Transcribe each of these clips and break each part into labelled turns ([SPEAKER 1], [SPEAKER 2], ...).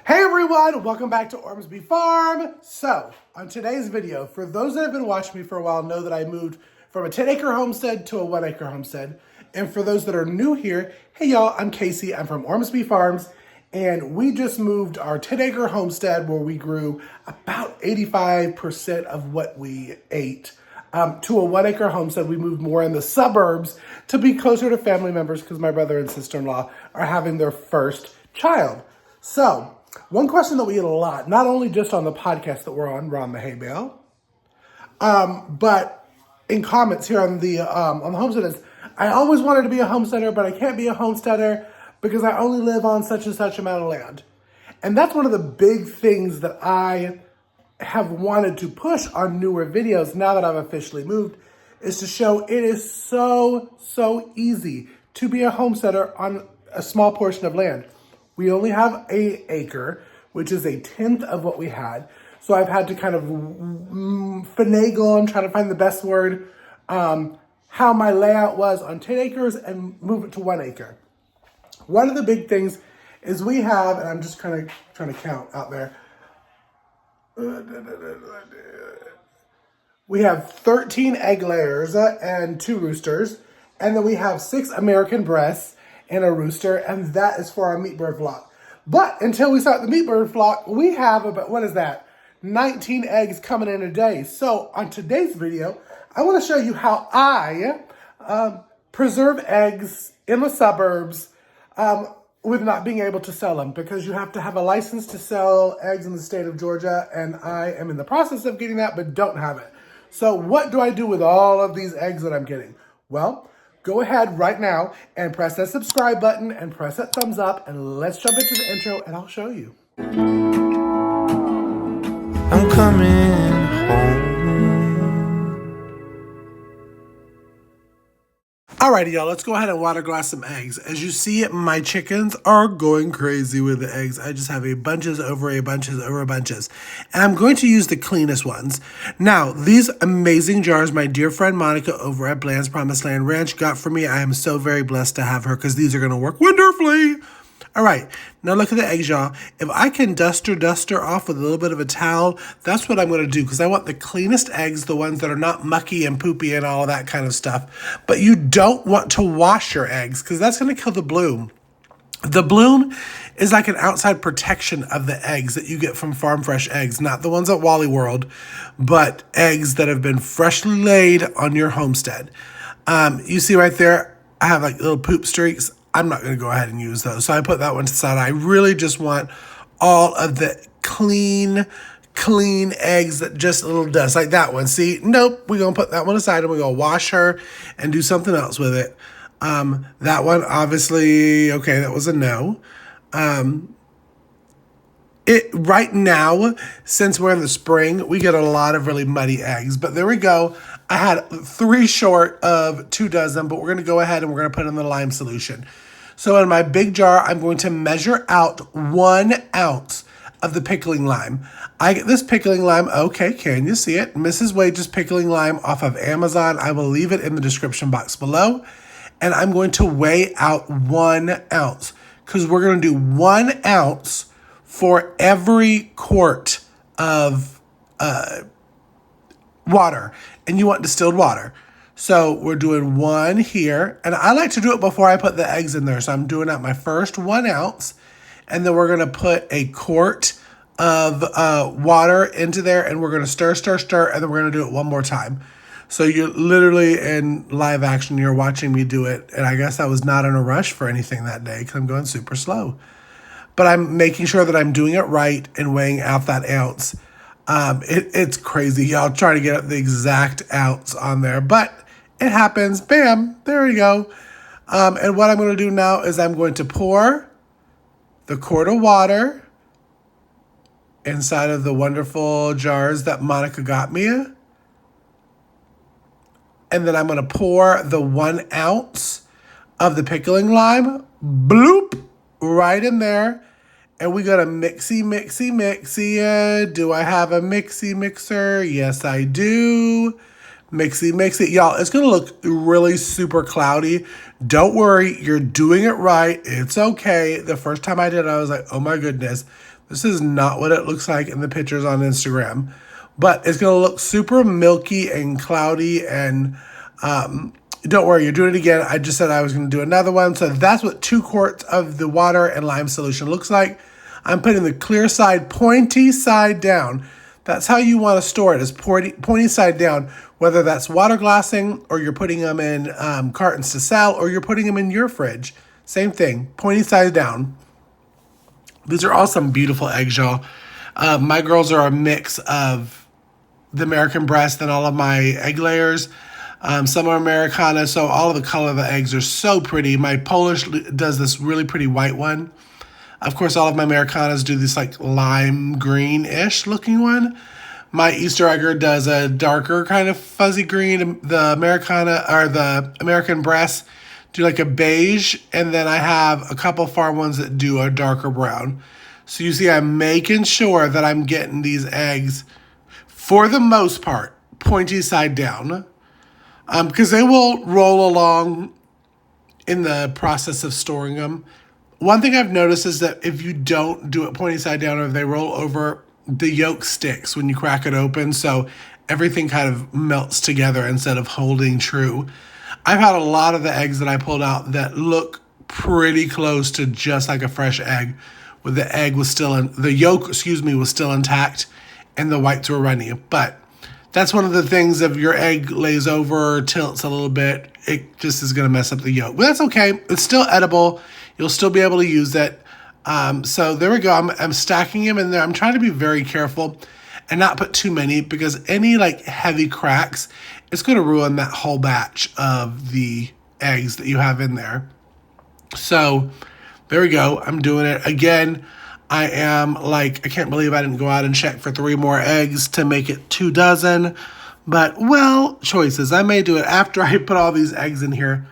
[SPEAKER 1] Hey everyone, welcome back to Ormsby Farm. So, on today's video, for those that have been watching me for a while know that I moved from a 10-acre homestead to a 1-acre homestead. And for those that are new here, hey y'all, I'm Casey, I'm from Ormsby Farms, and we just moved our 10-acre homestead where we grew about 85% of what we ate to a 1-acre homestead. We moved more in the suburbs to be closer to family members because my brother and sister-in-law are having their first child. So, one question that we get a lot, not only just on the podcast that we're on the Hey Bale, but in comments here on the homestead is, I always wanted to be a homesteader, but I can't be a homesteader because I only live on such and such amount of land. And that's one of the big things that I have wanted to push on newer videos now that I've officially moved, is to show it is so easy to be a homesteader on a small portion of land. We only have an acre, which is a tenth of what we had. So I've had to kind of finagle and try to find the best word, how my layout was on 10 acres and move it to 1 acre. One of the big things is we have, and I'm just kind of trying to count out there. We have 13 egg layers and 2 roosters. And then we have 6 American breasts and a rooster, and that is for our meat bird flock. But until we start the meat bird flock, we have about, 19 eggs coming in a day. So on today's video, I want to show you how I preserve eggs in the suburbs with not being able to sell them, because you have to have a license to sell eggs in the state of Georgia, and I am in the process of getting that, but don't have it. So what do I do with all of these eggs that I'm getting? Well, go ahead right now and press that subscribe button and press that thumbs up, and let's jump into the intro and I'll show you.
[SPEAKER 2] I'm coming home.
[SPEAKER 1] Alrighty, y'all, let's go ahead and water glass some eggs. As you see, my chickens are going crazy with the eggs. I just have a bunches over a bunches over a bunches. And I'm going to use the cleanest ones. Now, these amazing jars my dear friend Monica over at Bland's Promised Land Ranch got for me. I am so very blessed to have her because these are going to work wonderfully. All right, now look at the eggs, y'all. If I can duster off with a little bit of a towel, that's what I'm going to do, because I want the cleanest eggs, the ones that are not mucky and poopy and all of that kind of stuff. But you don't want to wash your eggs, because that's going to kill the bloom. The bloom is like an outside protection of the eggs that you get from farm fresh eggs, not the ones at Wally World, but eggs that have been freshly laid on your homestead. You see right there, I have like little poop streaks. I'm not going to go ahead and use those. So I put that one to the side. I really just want all of the clean eggs that just a little dust, like that one. See, nope, we're going to put that one aside and we're going to wash her and do something else with it. That one, obviously, okay, that was a no. Right now, since we're in the spring, we get a lot of really muddy eggs, but there we go. I had 3 short of 2 dozen, but we're going to go ahead and we're going to put in the lime solution. So in my big jar, I'm going to measure out 1 ounce of the pickling lime. I get this pickling lime, okay, can you see it? Mrs. Wage's pickling lime off of Amazon. I will leave it in the description box below. And I'm going to weigh out 1 ounce, because we're going to do 1 ounce for every quart of water. And you want distilled water. So we're doing 1 here. And I like to do it before I put the eggs in there. So I'm doing out my first 1 ounce. And then we're going to put a quart of water into there. And we're going to stir. And then we're going to do it one more time. So you're literally in live action. You're watching me do it. And I guess I was not in a rush for anything that day because I'm going super slow. But I'm making sure that I'm doing it right and weighing out that ounce. It's crazy. Y'all trying to get the exact ounce on there. But it happens. Bam. There we go. And what I'm going to do now is I'm going to pour the quart of water inside of the wonderful jars that Monica got me. And then I'm going to pour the 1 ounce of the pickling lime, bloop, right in there. And we got a mixy. Do I have a mixy mixer? Yes, I do. mixy. Y'all, it's going to look really super cloudy. Don't worry. You're doing it right. It's okay. The first time I did it, I was like, oh my goodness, this is not what it looks like in the pictures on Instagram. But it's going to look super milky and cloudy. And don't worry, you're doing it again. I just said I was going to do another one. So that's what 2 quarts of the water and lime solution looks like. I'm putting the clear side, pointy side down. That's how you want to store it, is pointy side down, whether that's water glassing or you're putting them in cartons to sell or you're putting them in your fridge. Same thing, pointy side down. These are all some beautiful eggs, y'all. My girls are a mix of the American breast and all of my egg layers. Some are Americana, so all of the color of the eggs are so pretty. My Polish does this really pretty white one. Of course, all of my Americanas do this like lime green-ish looking one. My Easter egger does a darker kind of fuzzy green. The Americana or the American breasts do like a beige, and then I have a couple farm ones that do a darker brown. So you see, I'm making sure that I'm getting these eggs, for the most part, pointy side down, because they will roll along in the process of storing them. One thing I've noticed is that if you don't do it pointy side down or if they roll over, the yolk sticks when you crack it open. So everything kind of melts together instead of holding true. I've had a lot of the eggs that I pulled out that look pretty close to just like a fresh egg, where the egg was still in, the yolk, was still intact and the whites were runny. But that's one of the things, if your egg lays over or tilts a little bit, it just is going to mess up the yolk. But that's okay. It's still edible. You'll still be able to use it. So there we go. I'm stacking them in there. I'm trying to be very careful and not put too many, because any like heavy cracks, it's going to ruin that whole batch of the eggs that you have in there. So there we go. I'm doing it again. I can't believe I didn't go out and check for 3 more eggs to make it 2 dozen. But, well, choices. I may do it after I put all these eggs in here.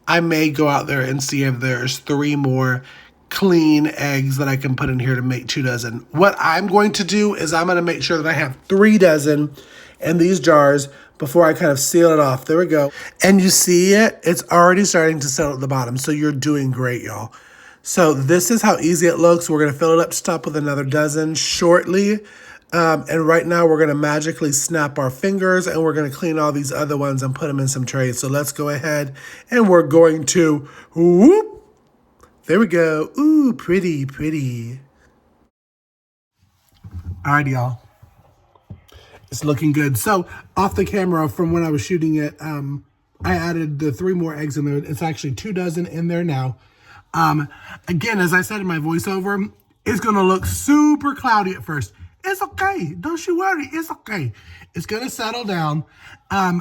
[SPEAKER 1] I may go out there and see if there's 3 more clean eggs that I can put in here to make 2 dozen. What I'm going to do is I'm going to make sure that I have 3 dozen in these jars before I kind of seal it off. There we go. And you see it? It's already starting to settle at the bottom. So you're doing great, y'all. So this is how easy it looks. We're going to fill it up to top with another dozen shortly. And right now we're going to magically snap our fingers and we're going to clean all these other ones and put them in some trays. So let's go ahead and we're going to, whoop, there we go. Ooh, pretty, pretty. All right, y'all. It's looking good. So off the camera from when I was shooting it, I added the 3 more eggs in there. It's actually 2 dozen in there now. Again, as I said in my voiceover, it's going to look super cloudy at first. It's okay. Don't you worry. It's okay. It's going to settle down.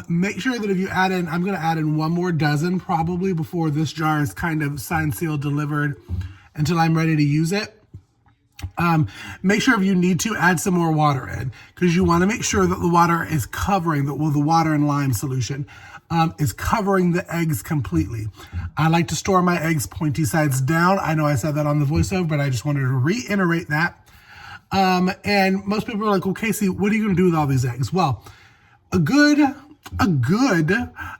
[SPEAKER 1] Make sure that if you add in, I'm going to add in 1 more dozen probably before this jar is kind of signed, sealed, delivered until I'm ready to use it. Make sure if you need to add some more water in, because you want to make sure that the water is covering the water and lime solution is covering the eggs completely. I like to store my eggs pointy sides down. I know I said that on the voiceover, but I just wanted to reiterate that. And most people are like, well, Casey, what are you going to do with all these eggs? Well, a good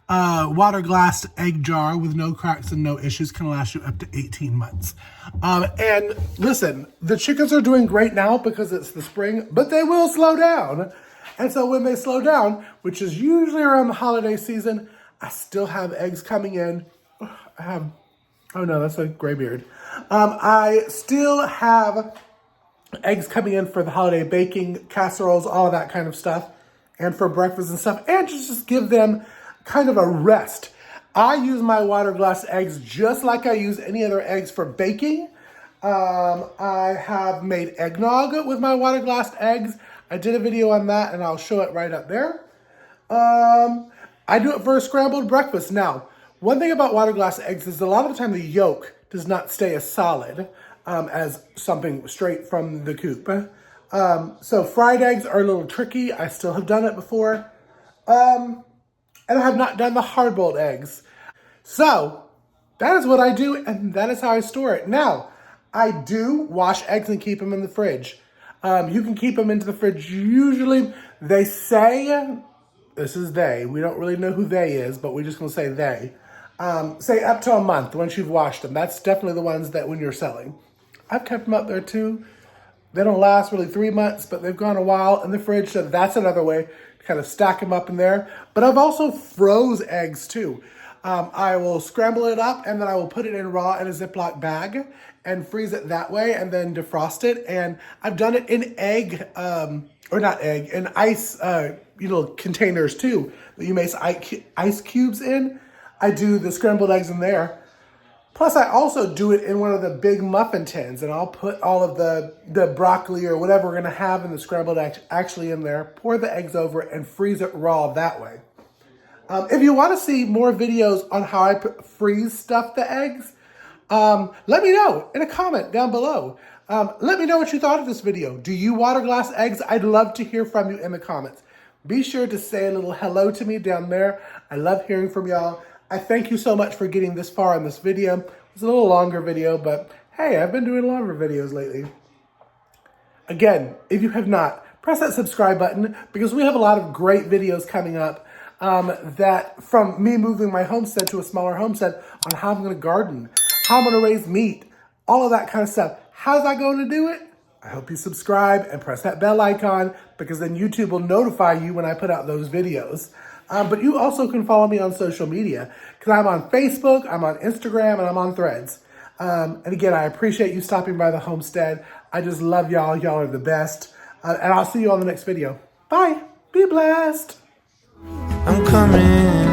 [SPEAKER 1] water glassed egg jar with no cracks and no issues can last you up to 18 months. And listen, the chickens are doing great now because it's the spring, but they will slow down. And so when they slow down, which is usually around the holiday season, I still have eggs coming in. Oh no, that's a gray beard. I still have eggs coming in for the holiday baking, casseroles, all of that kind of stuff, and for breakfast and stuff, and just give them kind of a rest. I use my water glass eggs just like I use any other eggs for baking. I have made eggnog with my water glass eggs. I did a video on that, and I'll show it right up there. I do it for a scrambled breakfast. Now, one thing about water glass eggs is a lot of the time the yolk does not stay as solid as something straight from the coop. So fried eggs are a little tricky. I still have done it before. And I have not done the hard-boiled eggs. So that is what I do, and that is how I store it. Now, I do wash eggs and keep them in the fridge. You can keep them into the fridge. Usually, they say This is they. We don't really know who they is, but we're just going to say they. Say up to a month once you've washed them. That's definitely the ones that when you're selling. I've kept them up there too. They don't last really 3 months, but they've gone a while in the fridge. So that's another way to kind of stack them up in there. But I've also froze eggs too. I will scramble it up and then I will put it in raw in a Ziploc bag and freeze it that way and then defrost it. And I've done it in egg, or not egg, in ice, containers too, that you make ice cubes in. I do the scrambled eggs in there. Plus, I also do it in one of the big muffin tins, and I'll put all of the broccoli or whatever we're going to have in the scrambled eggs actually in there, pour the eggs over, and freeze it raw that way. If you want to see more videos on how I freeze stuff the eggs, let me know in a comment down below. Let me know what you thought of this video. Do you water glass eggs? I'd love to hear from you in the comments. Be sure to say a little hello to me down there. I love hearing from y'all. I thank you so much for getting this far in this video. It's a little longer video, but hey, I've been doing longer videos lately. Again, if you have not, press that subscribe button because we have a lot of great videos coming up that from me moving my homestead to a smaller homestead on how I'm going to garden, how I'm going to raise meat, all of that kind of stuff. How's I going to do it? I hope you subscribe and press that bell icon because then YouTube will notify you when I put out those videos. But you also can follow me on social media because I'm on Facebook, I'm on Instagram, and I'm on Threads. And again, I appreciate you stopping by the homestead. I just love y'all. Y'all are the best. And I'll see you on the next video. Bye. Be blessed.
[SPEAKER 2] I'm coming